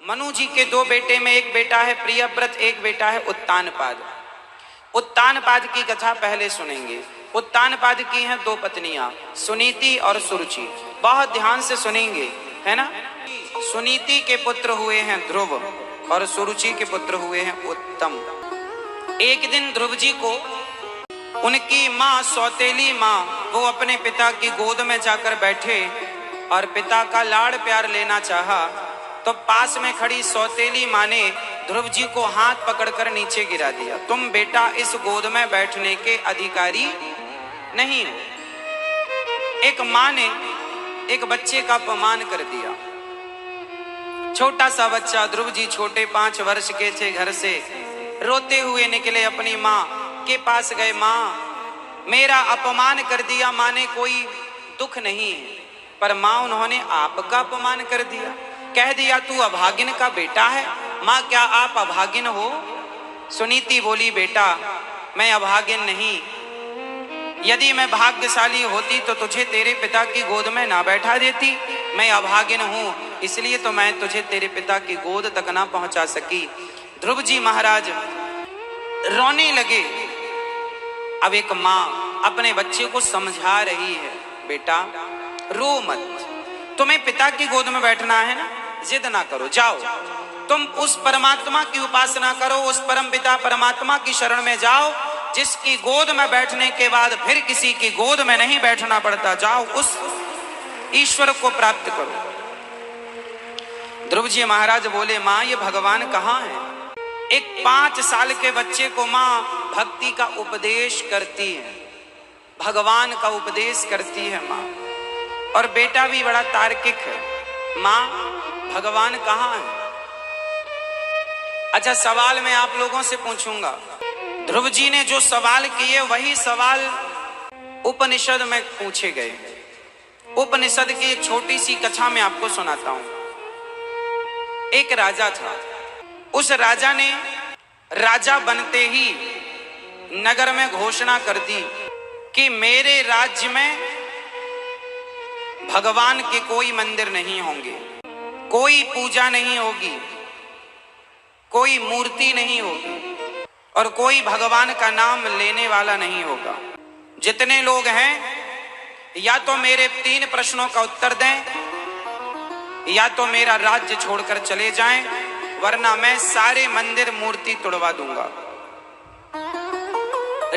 मनु जी के दो बेटे में एक बेटा है प्रियव्रत, एक बेटा है उत्तानपाद। उत्तानपाद की कथा पहले सुनेंगे। उत्तानपाद की हैं दो पत्नियां, सुनीति और सुरुचि। बहुत ध्यान से सुनेंगे, है ना। सुनीति के पुत्र हुए हैं ध्रुव और सुरुचि के पुत्र हुए हैं उत्तम। एक दिन ध्रुव जी को उनकी माँ, सौतेली माँ, वो अपने पिता की गोद में जाकर बैठे और पिता का लाड़ प्यार लेना चाहा, तो पास में खड़ी सौतेली माँ ने ध्रुव जी को हाथ पकड़कर नीचे गिरा दिया। तुम बेटा इस गोद में बैठने के अधिकारी नहीं हो। एक माँ ने एक बच्चे का अपमान कर दिया। छोटा सा बच्चा, ध्रुव जी छोटे 5 वर्ष के थे, घर से रोते हुए निकले, अपनी माँ के पास गए। माँ, मेरा अपमान कर दिया। माँ ने कोई दुख नहीं है, पर माँ उन्होंने आपका अपमान कर दिया, कह दिया तू अभागिन का बेटा है। माँ, क्या आप अभागिन हो? सुनीति बोली, बेटा मैं अभागिन नहीं, यदि मैं भाग्यशाली होती तो तुझे तेरे पिता की गोद में ना बैठा देती। मैं अभागिन हूँ, इसलिए तो मैं तुझे तेरे पिता की गोद तक ना पहुंचा सकी। ध्रुव जी महाराज रोने लगे। अब एक माँ अपने बच्चे को समझा रही है, बेटा रो मत, तुम्हें पिता की गोद में बैठना है ना, जिद ना करो, जाओ तुम उस परमात्मा की उपासना करो, उस परम पिता परमात्मा की शरण में जाओ, जिसकी गोद में बैठने के बाद फिर किसी की गोद में नहीं बैठना पड़ता। जाओ उस ईश्वर को प्राप्त करो। ध्रुव जी महाराज बोले, माँ ये भगवान कहाँ है? एक 5 साल के बच्चे को माँ भक्ति का उपदेश करती है, भगवान का उपदेश करती है माँ। और बेटा भी बड़ा तार्किक है, माँ भगवान कहाँ है? अच्छा, सवाल मैं आप लोगों से पूछूंगा। ध्रुव जी ने जो सवाल किए वही सवाल उपनिषद में पूछे गए। उपनिषद की एक छोटी सी कथा में आपको सुनाता हूं। एक राजा था, उस राजा ने राजा बनते ही नगर में घोषणा कर दी कि मेरे राज्य में भगवान के कोई मंदिर नहीं होंगे, कोई पूजा नहीं होगी, कोई मूर्ति नहीं होगी और कोई भगवान का नाम लेने वाला नहीं होगा। जितने लोग हैं या तो मेरे 3 प्रश्नों का उत्तर दें, या तो मेरा राज्य छोड़कर चले जाएं, वरना मैं सारे मंदिर मूर्ति तोड़वा दूंगा।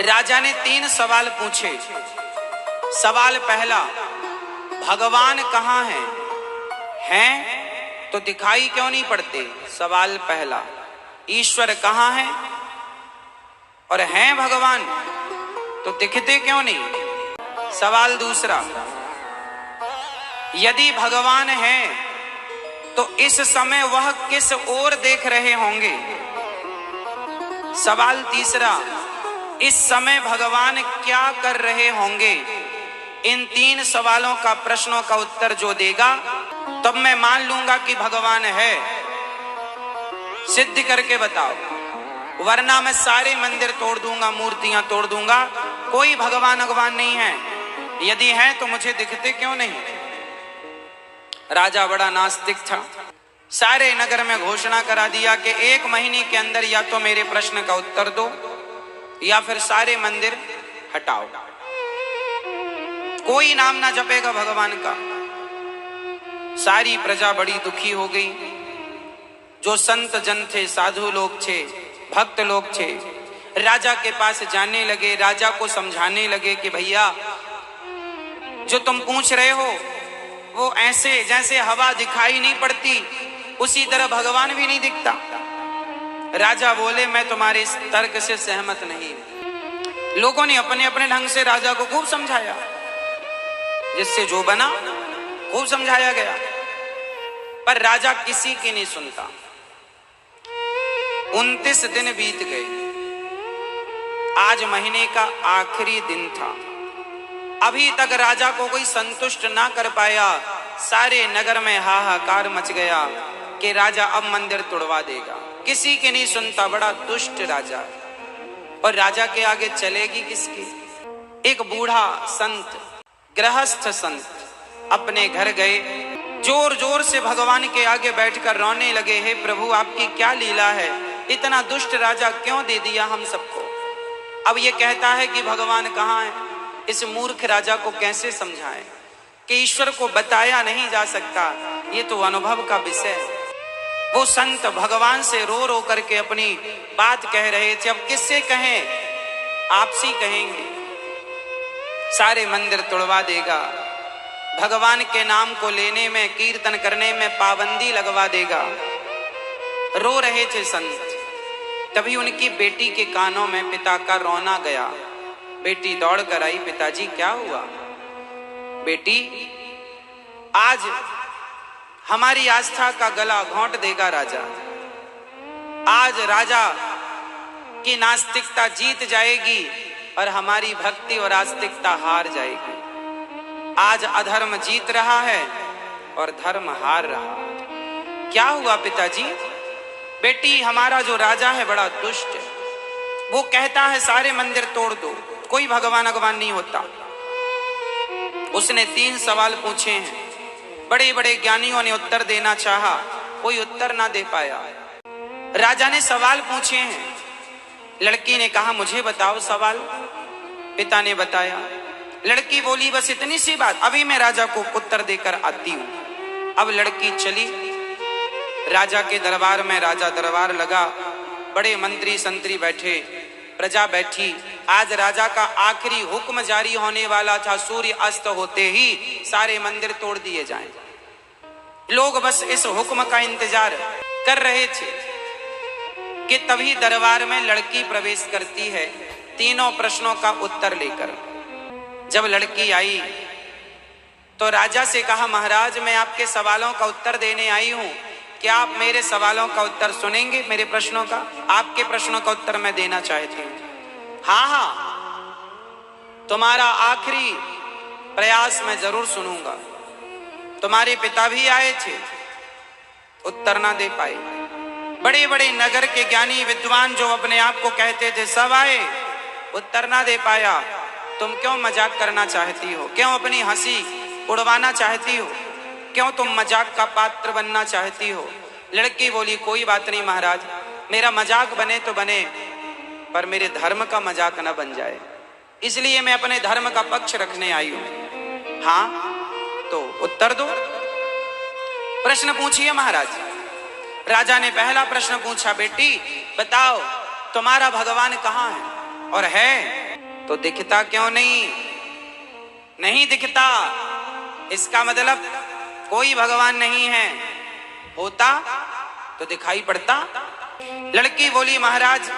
राजा ने 3 सवाल पूछे। सवाल पहला, भगवान कहाँ है? हैं तो दिखाई क्यों नहीं पड़ते? सवाल पहला। ईश्वर कहाँ है? और हैं भगवान तो दिखते क्यों नहीं? सवाल दूसरा, यदि भगवान है तो इस समय वह किस ओर देख रहे होंगे? सवाल तीसरा, इस समय भगवान क्या कर रहे होंगे? इन 3 सवालों का, प्रश्नों का उत्तर जो देगा, तब मैं मान लूंगा कि भगवान है। सिद्ध करके बताओ, वरना मैं सारे मंदिर तोड़ दूंगा, मूर्तियां तोड़ दूंगा। कोई भगवान नहीं है, यदि है तो मुझे दिखते क्यों नहीं? राजा बड़ा नास्तिक था। सारे नगर में घोषणा करा दिया कि 1 महीने के अंदर या तो मेरे प्रश्न का उत्तर दो या फिर सारे मंदिर हटाओ। कोई नाम ना जपेगा भगवान का। सारी प्रजा बड़ी दुखी हो गई। जो संत जन थे, साधु लोग थे, भक्त लोग थे, राजा के पास जाने लगे, राजा को समझाने लगे कि भैया जो तुम पूछ रहे हो वो ऐसे जैसे हवा दिखाई नहीं पड़ती, उसी तरह भगवान भी नहीं दिखता। राजा बोले, मैं तुम्हारे इस तर्क से सहमत नहीं। लोगों ने अपने अपने ढंग से राजा को खूब समझाया, जिससे जो बना खूब समझाया गया, पर राजा किसी की नहीं सुनता। 29 दिन बीत गए। आज महीने का आखिरी दिन था। अभी तक राजा को कोई संतुष्ट ना कर पाया। सारे नगर में हाहाकार मच गया कि राजा अब मंदिर तोड़वा देगा। किसी की नहीं सुनता, बड़ा दुष्ट राजा। और राजा के आगे चलेगी किसकी? एक बूढ़ा संत, गृहस्थ संत अपने घर गए। जोर जोर से भगवान के आगे बैठकर रोने लगे, हे प्रभु आपकी क्या लीला है, इतना दुष्ट राजा क्यों दे दिया हम सबको। अब ये कहता है कि भगवान कहाँ है, इस मूर्ख राजा को कैसे समझाएं कि ईश्वर को बताया नहीं जा सकता, ये तो अनुभव का विषय है। वो संत भगवान से रो रो करके अपनी बात कह रहे थे। अब किससे कहें, आपसी कहेंगे। सारे मंदिर तोड़वा देगा, भगवान के नाम को लेने में, कीर्तन करने में पाबंदी लगवा देगा। रो रहे थे संत। तभी उनकी बेटी के कानों में पिता का रोना गया। बेटी दौड़ कर आई, पिताजी क्या हुआ। बेटी, आज हमारी आस्था का गला घोंट देगा राजा। आज राजा की नास्तिकता जीत जाएगी और हमारी भक्ति और आस्तिकता हार जाएगी। आज अधर्म जीत रहा है और धर्म हार रहा है। क्या हुआ पिताजी। बेटी, हमारा जो राजा है बड़ा दुष्ट है, वो कहता है सारे मंदिर तोड़ दो, कोई भगवान भगवान नहीं होता। उसने 3 सवाल पूछे हैं, बड़े बड़े ज्ञानियों ने उत्तर देना चाहा, कोई उत्तर ना दे पाया। राजा ने सवाल पूछे हैं, लड़की ने कहा मुझे बताओ सवाल। पिता ने बताया। लड़की बोली बस इतनी सी बात, अभी मैं राजा को उत्तर देकर आती हूं। अब लड़की चली राजा के दरबार में। राजा दरबार लगा, बड़े मंत्री संतरी बैठे, प्रजा बैठी। आज राजा का आखिरी हुक्म जारी होने वाला था, सूर्य अस्त होते ही सारे मंदिर तोड़ दिए जाएं। लोग बस इस हुक्म का इंतजार कर रहे थे कि तभी दरबार में लड़की प्रवेश करती है 3 प्रश्नों का उत्तर लेकर। जब लड़की आई तो राजा से कहा, महाराज मैं आपके सवालों का उत्तर देने आई हूं, क्या आप मेरे सवालों का उत्तर सुनेंगे। मेरे प्रश्नों का, आपके प्रश्नों का उत्तर मैं देना चाहती हूँ। हाँ हाँ, तुम्हारा आखिरी प्रयास मैं जरूर सुनूंगा। तुम्हारे पिता भी आए थे, उत्तर ना दे पाए। बड़े बड़े नगर के ज्ञानी विद्वान जो अपने आप को कहते थे सब आए, उत्तर ना दे पाया। तुम क्यों मजाक करना चाहती हो, क्यों अपनी हंसी उड़वाना चाहती हो, क्यों तुम मजाक का पात्र बनना चाहती हो। लड़की बोली कोई बात नहीं महाराज, मेरा मजाक बने तो बने, पर मेरे धर्म का मजाक न बन जाए, इसलिए मैं अपने धर्म का पक्ष रखने आई हूं। हाँ तो उत्तर दो, प्रश्न पूछिए महाराज। राजा ने पहला प्रश्न पूछा, बेटी बताओ तुम्हारा भगवान कहाँ है, और है तो दिखता क्यों नहीं। नहीं दिखता इसका मतलब कोई भगवान नहीं है, होता तो दिखाई पड़ता। लड़की बोली महाराज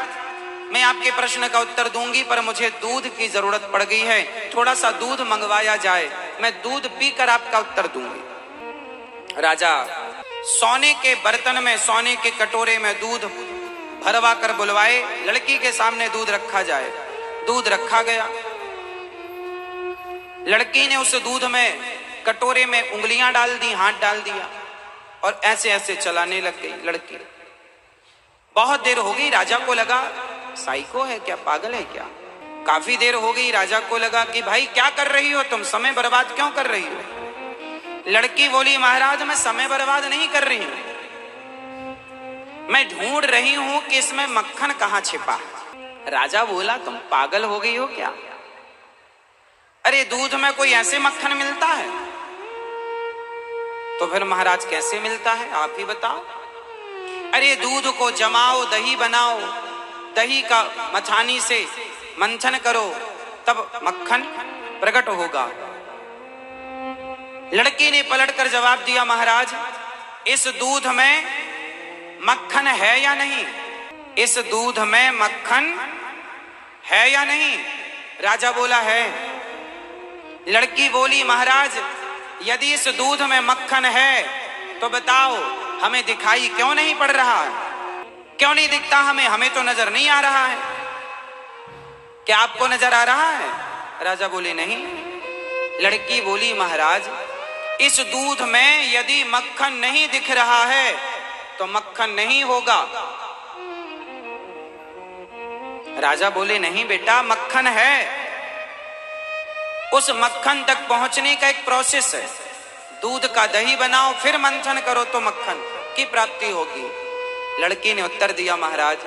मैं आपके प्रश्न का उत्तर दूंगी, पर मुझे दूध की जरूरत पड़ गई है, थोड़ा सा दूध मंगवाया जाए, मैं दूध पीकर आपका उत्तर दूंगी। राजा सोने के बर्तन में, सोने के कटोरे में दूध भरवा कर बुलवाए, लड़की के सामने दूध रखा जाए। दूध रखा गया, लड़की ने उस दूध में, कटोरे में उंगलियां डाल दी, हाथ डाल दिया और ऐसे ऐसे चलाने लग गई लड़की। बहुत देर हो गई, राजा को लगा साइको है क्या, पागल है क्या। काफी देर हो गई, राजा को लगा कि भाई क्या कर रही हो तुम, समय बर्बाद क्यों कर रही हो। लड़की बोली महाराज मैं समय बर्बाद नहीं कर रही हूं, मैं ढूंढ रही हूं कि इसमें मक्खन कहां छिपा है। राजा बोला तुम पागल हो गई हो क्या, अरे दूध में कोई ऐसे मक्खन मिलता है। तो फिर महाराज कैसे मिलता है आप ही बताओ। अरे दूध को जमाओ, दही बनाओ, दही का मथानी से मंथन करो, तब मक्खन प्रकट होगा। लड़की ने पलटकर जवाब दिया महाराज इस दूध में मक्खन है या नहीं, इस दूध में मक्खन है या नहीं। राजा बोला है। लड़की बोली महाराज यदि इस दूध में मक्खन है तो बताओ हमें दिखाई क्यों नहीं पड़ रहा है, क्यों नहीं दिखता हमें, हमें तो नजर नहीं आ रहा है, क्या आपको नजर आ रहा है। राजा बोले नहीं। लड़की बोली महाराज इस दूध में यदि मक्खन नहीं दिख रहा है तो मक्खन नहीं होगा। राजा बोले नहीं बेटा मक्खन है, उस मक्खन तक पहुंचने का एक प्रोसेस है, दूध का दही बनाओ, फिर मंथन करो तो मक्खन की प्राप्ति होगी। लड़की ने उत्तर दिया, महाराज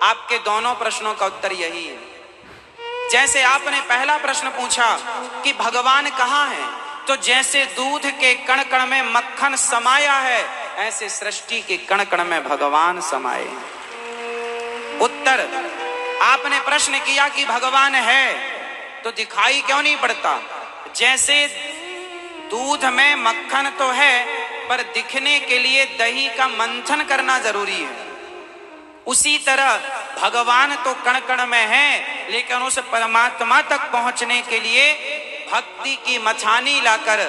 आपके दोनों प्रश्नों का उत्तर यही है। जैसे आपने पहला प्रश्न पूछा कि भगवान कहाँ है, तो जैसे दूध के कण कण में मक्खन समाया है, ऐसे सृष्टि के कण कण में भगवान समाये हैं। उत्तर, आपने प्रश्न किया कि भगवान है तो दिखाई क्यों नहीं पड़ता? जैसे दूध में मक्खन तो है, पर दिखने के लिए दही का मंथन करना जरूरी है, उसी तरह भगवान तो कण कण में है, लेकिन उस परमात्मा तक पहुंचने के लिए भक्ति की मछानी लाकर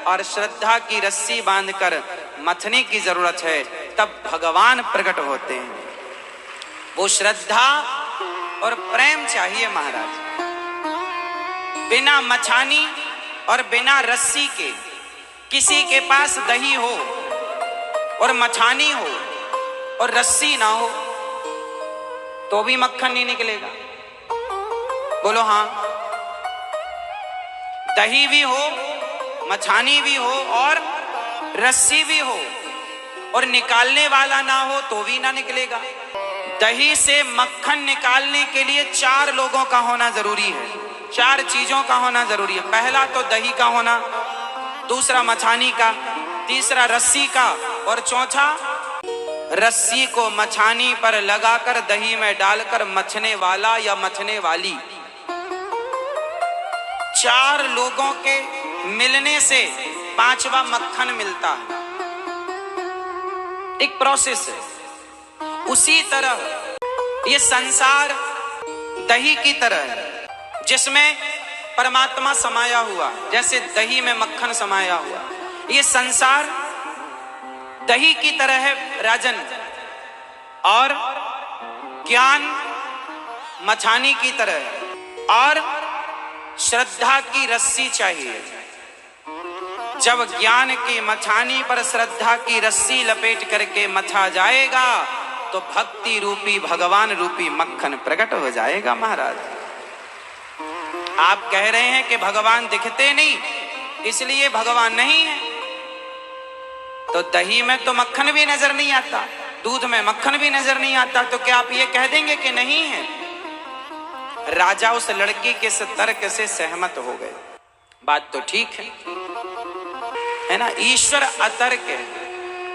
और श्रद्धा की रस्सी बांधकर मथने की जरूरत है, तब भगवान प्रकट होते हैं। वो श्रद्धा और प्रेम चाहिए महाराज। बिना मछानी और बिना रस्सी के, किसी के पास दही हो और मछानी हो और रस्सी ना हो तो भी मक्खन नहीं निकलेगा। बोलो हाँ। दही भी हो, मछानी भी हो और रस्सी भी हो और निकालने वाला ना हो तो भी ना निकलेगा। दही से मक्खन निकालने के लिए 4 लोगों का होना जरूरी है, 4 चीजों का होना जरूरी है। पहला तो दही का होना, दूसरा मछानी का, तीसरा रस्सी का और चौथा रस्सी को मछानी पर लगाकर दही में डालकर मथने वाला या मथने वाली। 4 लोगों के मिलने से 5वां मक्खन मिलता है। एक प्रोसेस है। उसी तरह ये संसार दही की तरह है, जिसमें परमात्मा समाया हुआ, जैसे दही में मक्खन समाया हुआ। ये संसार दही की तरह है राजन, और ज्ञान मछानी की तरह है, और श्रद्धा की रस्सी चाहिए। जब ज्ञान की मछानी पर श्रद्धा की रस्सी लपेट करके मथा जाएगा तो भक्ति रूपी भगवान रूपी मक्खन प्रकट हो जाएगा महाराज। आप कह रहे हैं कि भगवान दिखते नहीं, इसलिए भगवान नहीं है, तो दही में तो मक्खन भी नजर नहीं आता, दूध में मक्खन भी नजर नहीं आता, तो क्या आप ये कह देंगे कि नहीं है? राजा उस लड़की के इस तर्क से सहमत हो गए। बात तो ठीक है ना, ईश्वर अतर्क है।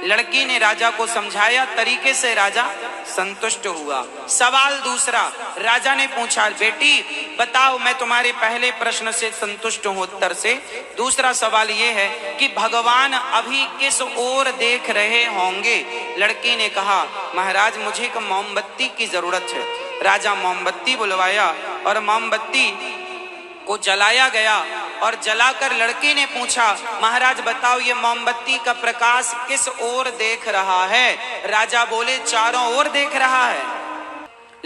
लड़की ने राजा को समझाया, तरीके से राजा संतुष्ट हुआ। सवाल दूसरा राजा ने पूछा, बेटी बताओ, मैं तुम्हारे पहले प्रश्न से संतुष्ट हूं उत्तर से। दूसरा सवाल यह है कि भगवान अभी किस ओर देख रहे होंगे? लड़की ने कहा, महाराज मुझे एक मोमबत्ती की जरूरत है। राजा मोमबत्ती बुलवाया और मोमबत्ती को जलाया गया, और जलाकर लड़की ने पूछा, महाराज बताओ ये मोमबत्ती का प्रकाश किस ओर देख रहा है? राजा बोले, चारों ओर देख रहा है।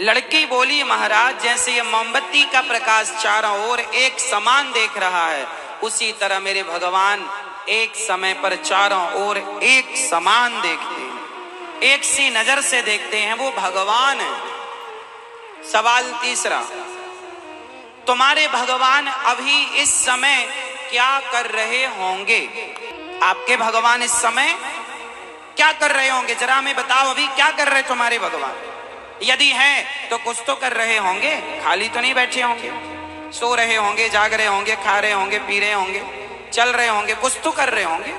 लड़की बोली, महाराज जैसे ये मोमबत्ती का प्रकाश चारों ओर एक समान देख रहा है, उसी तरह मेरे भगवान एक समय पर चारों ओर एक समान देखते हैं, एक सी नजर से देखते हैं, वो भगवान है। सवाल तीसरा, तुम्हारे भगवान अभी इस समय क्या कर रहे होंगे? आपके भगवान इस समय क्या कर रहे होंगे? जरा हमें बताओ, अभी क्या कर रहे तुम्हारे भगवान? यदि हैं तो कुछ तो कर रहे होंगे, खाली तो नहीं बैठे होंगे, सो रहे होंगे, जाग रहे होंगे, खा रहे होंगे, पी रहे होंगे, चल रहे होंगे, कुछ तो कर रहे होंगे।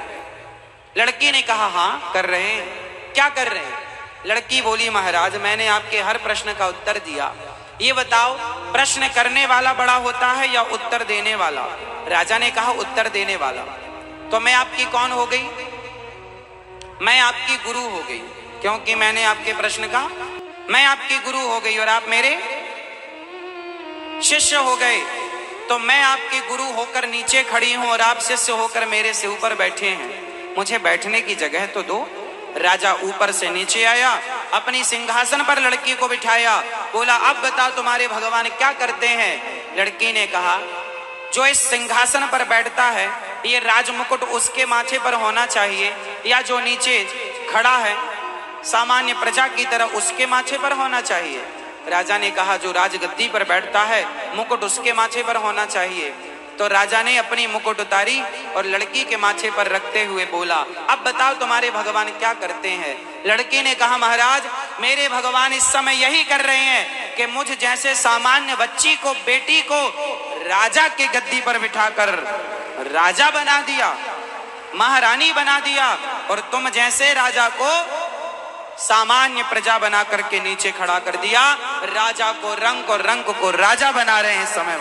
लड़की ने कहा, हाँ कर रहे हैं। क्या कर रहे हैं? लड़की बोली, महाराज मैंने आपके हर प्रश्न का उत्तर दिया, ये बताओ प्रश्न करने वाला बड़ा होता है या उत्तर देने वाला? राजा ने कहा, उत्तर देने वाला। तो मैं आपकी कौन हो गई? मैं आपकी गुरु हो गई, क्योंकि मैंने आपके प्रश्न का, मैं आपकी गुरु हो गई और आप मेरे शिष्य हो गए। तो मैं आपकी गुरु होकर नीचे खड़ी हूं और आप शिष्य होकर मेरे से ऊपर बैठे हैं, मुझे बैठने की जगह तो दो। राजा ऊपर से नीचे आया, अपनी सिंहासन पर लड़की को बिठाया, बोला, अब बता तुम्हारे भगवान क्या करते हैं? लड़की ने कहा, जो इस सिंहासन पर बैठता है ये राजमुकुट उसके माथे पर होना चाहिए, या जो नीचे खड़ा है सामान्य प्रजा की तरह उसके माथे पर होना चाहिए? राजा ने कहा, जो राजगद्दी पर बैठता है मुकुट उसके माथे पर होना चाहिए। तो राजा ने अपनी मुकुट उतारी और लड़की के माथे पर रखते हुए बोला, अब बताओ तुम्हारे भगवान क्या करते हैं। लड़की ने कहा, महाराज मेरे भगवान इस समय यही कर रहे हैं कि मुझ जैसे सामान्य बच्ची को, बेटी को राजा के गद्दी पर बिठाकर राजा बना दिया, महारानी बना दिया, और तुम जैसे राजा को सामान्य प्रजा बना करके नीचे खड़ा कर दिया। राजा को रंक और रंक को राजा बना रहे हैं इस समय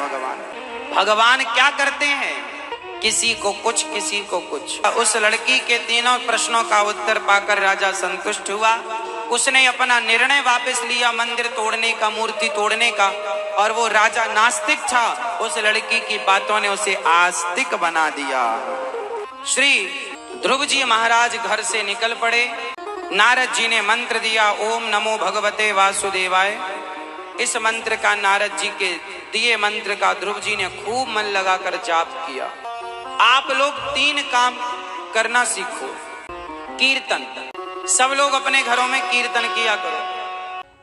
भगवान क्या करते हैं, किसी को कुछ किसी को कुछ। उस लड़की के तीनों प्रश्नों का उत्तर पाकर राजा संतुष्ट हुआ। उसने अपना निर्णय वापस लिया मंदिर तोड़ने का, मूर्ति तोड़ने का, और वो राजा नास्तिक था, उस लड़की की बातों ने उसे आस्तिक बना दिया। श्री ध्रुव जी महाराज घर से निकल पड़े। नारद जी ने मंत्र दिया, ओम नमो भगवते वासुदेवाय। इस मंत्र का, नारद जी के दिए मंत्र का ध्रुव जी ने खूब मन लगाकर जाप किया। आप लोग 3 काम करना सीखो। कीर्तन, सब लोग अपने घरों में कीर्तन किया करो।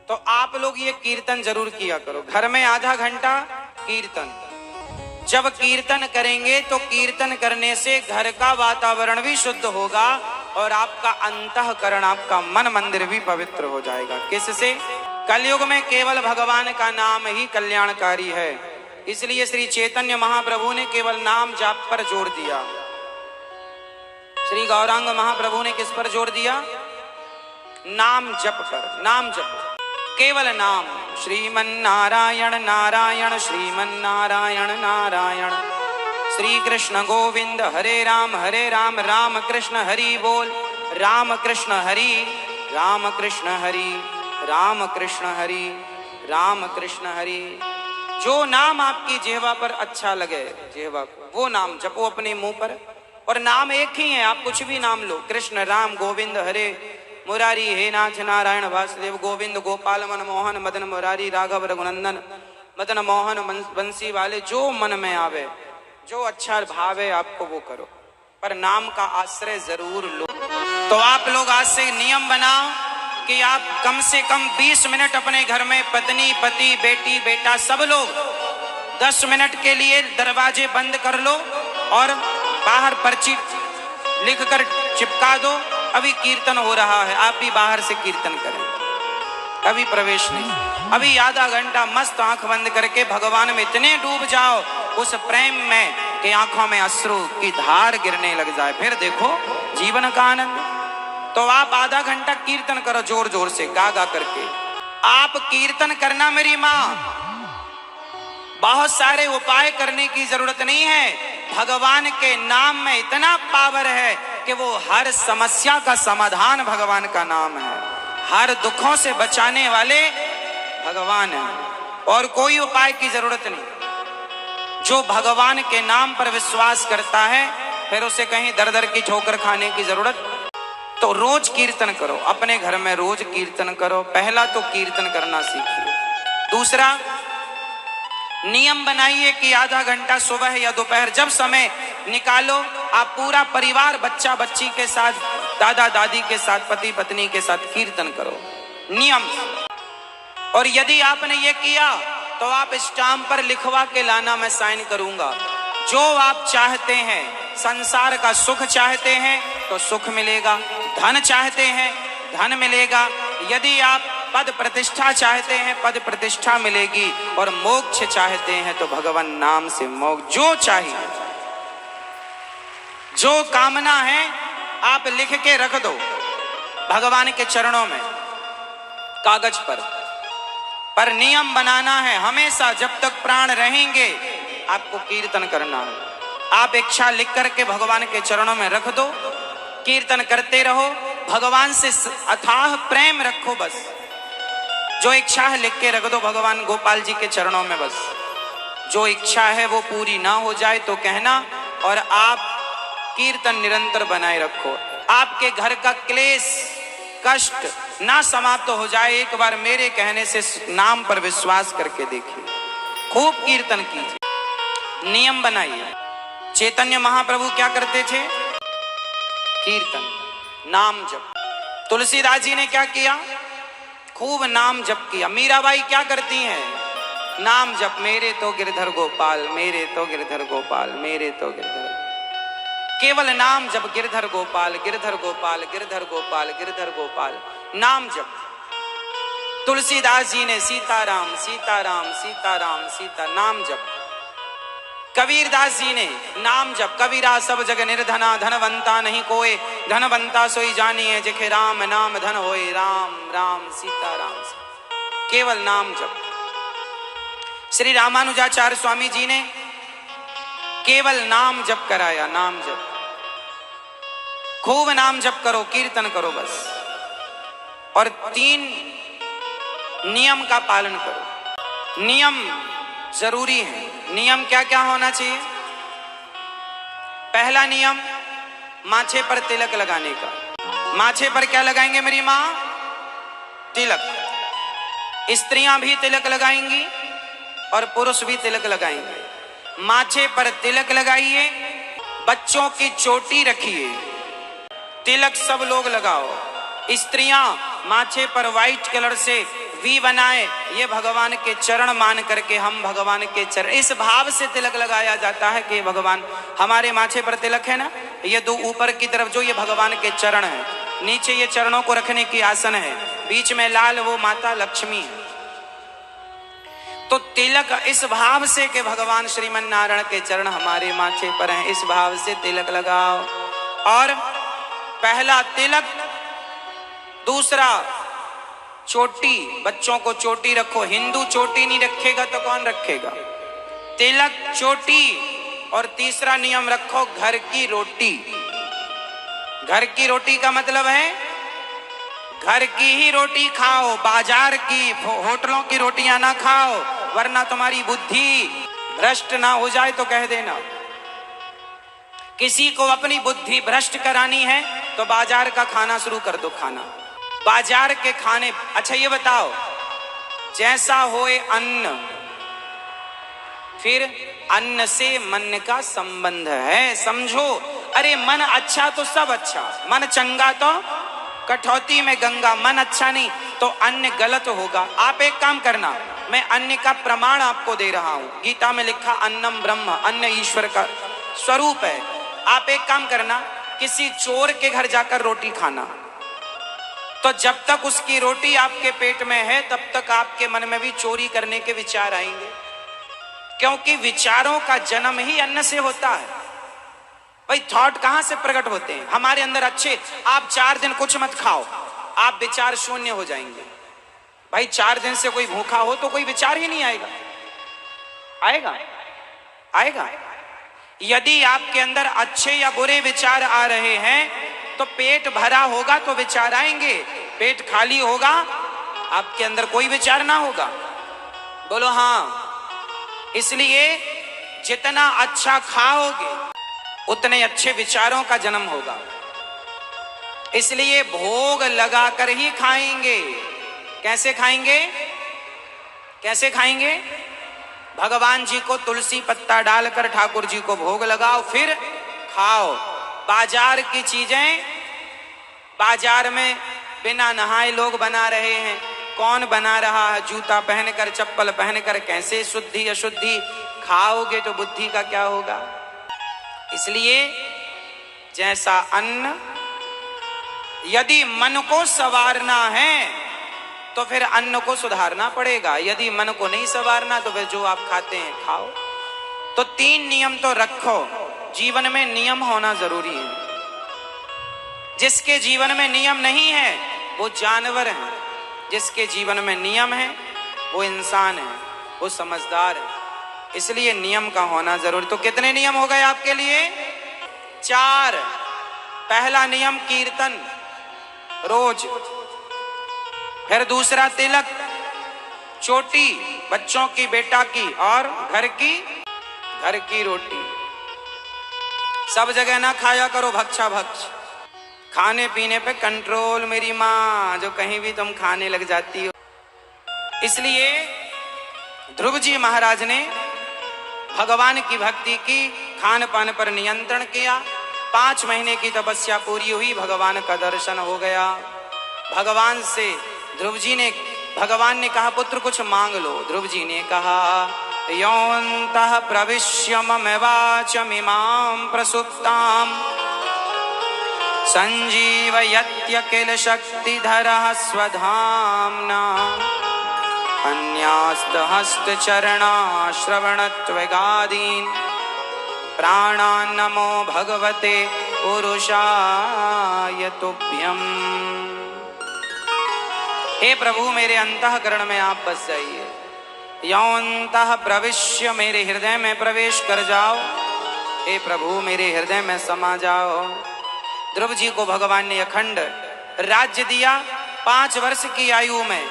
तो आप लोग ये कीर्तन जरूर किया करो, घर में आधा घंटा कीर्तन। जब कीर्तन करेंगे तो कीर्तन करने से घर का वातावरण भी शुद्ध होगा और आपका अंतःकरण, आपका मन मंदिर भी पवित्र हो जाएगा। किससे? कलयुग में केवल भगवान का नाम ही कल्याणकारी है। इसलिए श्री चैतन्य महाप्रभु ने केवल नाम जाप पर जोर दिया। श्री गौरांग महाप्रभु ने किस पर जोर दिया? नाम जप पर। नाम जप, केवल नाम। श्रीमन नारायण नारायण, श्रीमन नारायण नारायण, श्री कृष्ण गोविंद हरे राम राम कृष्ण हरि बोल, राम कृष्ण हरि राम कृष्ण हरि राम कृष्ण हरि राम कृष्ण हरि। जो नाम आपकी जिह्वा पर अच्छा लगे, जिह्वा को वो नाम जपो अपने मुंह पर। और नाम एक ही है, आप कुछ भी नाम लो। कृष्ण, राम, गोविंद, हरे मुरारी, हे नाथ नारायण वासुदेव, गोविंद, गोपाल, मनमोहन, मदन मुरारी, राघव, रघुनंदन, मदन मोहन, बंसी वाले, जो मन में आवे, जो अच्छा भाव है आपको वो करो, पर नाम का आश्रय जरूर लो। तो आप लोग आज से नियम बनाओ कि आप कम से कम 20 मिनट अपने घर में पत्नी, पति, बेटी, बेटा, सब लोग 10 मिनट के लिए दरवाजे बंद कर लो और बाहर पर्ची लिखकर चिपका दो। अभी कीर्तन हो रहा है, आप भी बाहर से कीर्तन करें, अभी प्रवेश नहीं। अभी आधा घंटा मस्त आंख बंद करके भगवान में इतने डूब जाओ उस प्रेम में कि आंखों में अश्रु की धार गिरने लग जाए, फिर देखो जीवन का आनंद। तो आप आधा घंटा कीर्तन करो जोर जोर से, गा गा करके। आप कीर्तन करना मेरी माँ, बहुत सारे उपाय करने की जरूरत नहीं है। भगवान के नाम में इतना पावर है कि वो हर समस्या का समाधान भगवान का नाम है, हर दुखों से बचाने वाले भगवान है, और कोई उपाय की जरूरत नहीं। जो भगवान के नाम पर विश्वास करता है फिर उसे कहीं दर दर की ठोकर खाने की जरूरत। तो रोज कीर्तन करो, अपने घर में रोज कीर्तन करो। पहला तो कीर्तन करना सीखिए। दूसरा, नियम बनाइए कि आधा घंटा सुबह या दोपहर जब समय निकालो, आप पूरा परिवार, बच्चा बच्ची के साथ, दादा दादी के साथ, पति पत्नी के साथ कीर्तन करो, नियम। और यदि आपने ये किया तो आप स्टाम्प पर लिखवा के लाना, मैं साइन करूंगा। जो आप चाहते हैं, संसार का सुख चाहते हैं तो सुख मिलेगा, धन चाहते हैं धन मिलेगा, यदि आप पद प्रतिष्ठा चाहते हैं पद प्रतिष्ठा मिलेगी, और मोक्ष चाहते हैं तो भगवान नाम से मोक्ष। जो चाहिए, जो कामना है आप लिख के रख दो भगवान के चरणों में, कागज पर नियम बनाना है हमेशा, जब तक प्राण रहेंगे आपको कीर्तन करना है। आप इच्छा लिख करके भगवान के चरणों में रख दो, कीर्तन करते रहो, भगवान से अथाह प्रेम रखो। बस जो इच्छा है लिख के रख दो भगवान गोपाल जी के चरणों में। बस जो इच्छा है वो पूरी ना हो जाए तो कहना, और आप कीर्तन निरंतर बनाए रखो। आपके घर का क्लेश कष्ट ना समाप्त हो जाए, एक बार मेरे कहने से नाम पर विश्वास करके देखिए, खूब कीर्तन कीजिए, नियम बनाइए। चैतन्य महाप्रभु क्या करते थे? कीर्तन, नाम जप। तुलसीदास जी ने क्या किया? खूब नाम जप किया। मीराबाई क्या करती हैं? नाम जप मेरे तो गिरधर गोपाल, मेरे तो गिरधर गोपाल, मेरे तो गिरधर, केवल नाम जप गिरधर गोपाल, गिरधर गोपाल, गिरधर गोपाल, गिरधर गोपाल, नाम जप। तुलसीदास जी ने सीताराम सीताराम सीताराम सीता नाम जप। कबीरदास जी ने नाम जप, कबीरा सब जग निर्धना धनवंता नहीं कोय, धनवंता सोई जानिए जेखे राम नाम धन होए, राम राम सीताराम, केवल नाम जप। श्री रामानुजाचार्य स्वामी जी ने केवल नाम जप कराया, नाम जप, खूब नाम जप करो, कीर्तन करो बस, और 3 नियम का पालन करो। नियम जरूरी है। नियम क्या क्या होना चाहिए? पहला नियम माथे पर तिलक लगाने का। माथे पर क्या लगाएंगे मेरी माँ? तिलक। स्त्रियां भी तिलक लगाएंगी और पुरुष भी तिलक लगाएंगे। माथे पर तिलक लगाइए, बच्चों की चोटी रखिए, तिलक सब लोग लगाओ। स्त्रियां माथे पर व्हाइट कलर से वी बनाए, ये भगवान के चरण मान करके हम भगवान के चरण, इस भाव से तिलक लगाया जाता है कि भगवान, हमारे माथे पर तिलक है ना, ये 2 ऊपर की तरफ जो ये भगवान के चरण है, नीचे ये चरणों को रखने की आसन है, बीच में लाल वो माता लक्ष्मी है। तो तिलक इस भाव से कि भगवान श्रीमन नारायण के चरण हमारे माथे पर हैं, इस भाव से तिलक लगाओ। और पहला तिलक, दूसरा चोटी, बच्चों को चोटी रखो। हिंदू चोटी नहीं रखेगा तो कौन रखेगा? तिलक, चोटी। और तीसरा नियम रखो, घर की रोटी। घर की रोटी का मतलब है घर की ही रोटी खाओ, बाजार की होटलों की रोटियां ना खाओ, वरना तुम्हारी बुद्धि भ्रष्ट ना हो जाए तो कह देना। किसी को अपनी बुद्धि भ्रष्ट करानी है तो बाजार का खाना शुरू कर दो खाना, बाजार के खाने। अच्छा ये बताओ, जैसा होए अन्न, फिर अन्न से मन का संबंध है, समझो। अरे मन अच्छा तो सब अच्छा, मन चंगा तो कठौती में गंगा, मन अच्छा नहीं तो अन्न गलत होगा। आप एक काम करना, मैं अन्न का प्रमाण आपको दे रहा हूं। गीता में लिखा अन्नम ब्रह्म, अन्न ईश्वर का स्वरूप है। आप एक काम करना, किसी चोर के घर जाकर रोटी खाना, तो जब तक उसकी रोटी आपके पेट में है तब तक आपके मन में भी चोरी करने के विचार आएंगे, क्योंकि विचारों का जन्म ही अन्न से होता है। भाई थॉट कहां से प्रकट होते हैं? हमारे अंदर अच्छे, आप 4 दिन कुछ मत खाओ, आप विचार शून्य हो जाएंगे। भाई 4 दिन से कोई भूखा हो तो कोई विचार ही नहीं आएगा। आएगा? आएगा। यदि आपके अंदर अच्छे या बुरे विचार आ रहे हैं तो पेट भरा होगा तो विचार आएंगे, पेट खाली होगा आपके अंदर कोई विचार ना होगा। बोलो हाँ। इसलिए जितना अच्छा खाओगे उतने अच्छे विचारों का जन्म होगा। इसलिए भोग लगाकर ही खाएंगे। कैसे खाएंगे? कैसे खाएंगे? भगवान जी को तुलसी पत्ता डालकर ठाकुर जी को भोग लगाओ, फिर खाओ। बाजार की चीजें, बाजार में बिना नहाए लोग बना रहे हैं। कौन बना रहा है? जूता पहनकर, चप्पल पहनकर, कैसे शुद्धि अशुद्धि खाओगे तो बुद्धि का क्या होगा? इसलिए जैसा अन्न, यदि मन को संवारना है तो फिर अन्न को सुधारना पड़ेगा। यदि मन को नहीं संवारना तो फिर जो आप खाते हैं खाओ। तो 3 नियम तो रखो। जीवन में नियम होना जरूरी है। जिसके जीवन में नियम नहीं है वो जानवर है, जिसके जीवन में नियम है वो इंसान है, वो समझदार है। इसलिए नियम का होना जरूरी। तो कितने नियम हो गए आपके लिए? 4। पहला नियम कीर्तन रोज, फिर दूसरा तिलक, चोटी बच्चों की, बेटा की, और घर की रोटी। सब जगह ना खाया करो भक्षा भक्ष। खाने पीने पे कंट्रोल मेरी माँ, जो कहीं भी तुम खाने लग जाती हो। इसलिए ध्रुव जी महाराज ने भगवान की भक्ति की, खान पान पर नियंत्रण किया। 5 महीने की तपस्या पूरी हुई, भगवान का दर्शन हो गया। भगवान से ध्रुव जी ने भगवान ने कहा पुत्र कुछ मांग लो। ध्रुव जी ने कहा योऽन्तः प्रविश्य मम वाचमिमां प्रसुप्तां संजीवयत्य किल शक्तिधरः स्वधाम्ना अन्यास्तहस्तचरणाश्रवणत्वगादीन् प्राणान् नमो भगवते पुरुषाय तुभ्यम्। हे प्रभु मेरे अंतःकरण में आप बस जाइए। योऽन्तः प्रविश्य मेरे हृदय में प्रवेश कर जाओ। हे प्रभु मेरे हृदय में समा जाओ। ध्रुव जी को भगवान ने अखंड राज्य दिया। 5 वर्ष की आयु में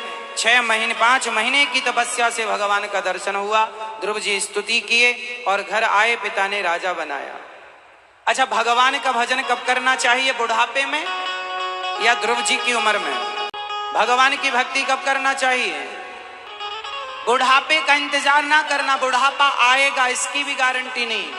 5 महीने की तपस्या से भगवान का दर्शन हुआ। ध्रुव जी स्तुति किए और घर आए, पिता ने राजा बनाया। अच्छा, भगवान का भजन कब करना चाहिए, बुढ़ापे में या ध्रुव जी की उम्र में? भगवान की भक्ति कब करना चाहिए? बुढ़ापे का इंतजार ना करना, बुढ़ापा आएगा इसकी भी गारंटी नहीं।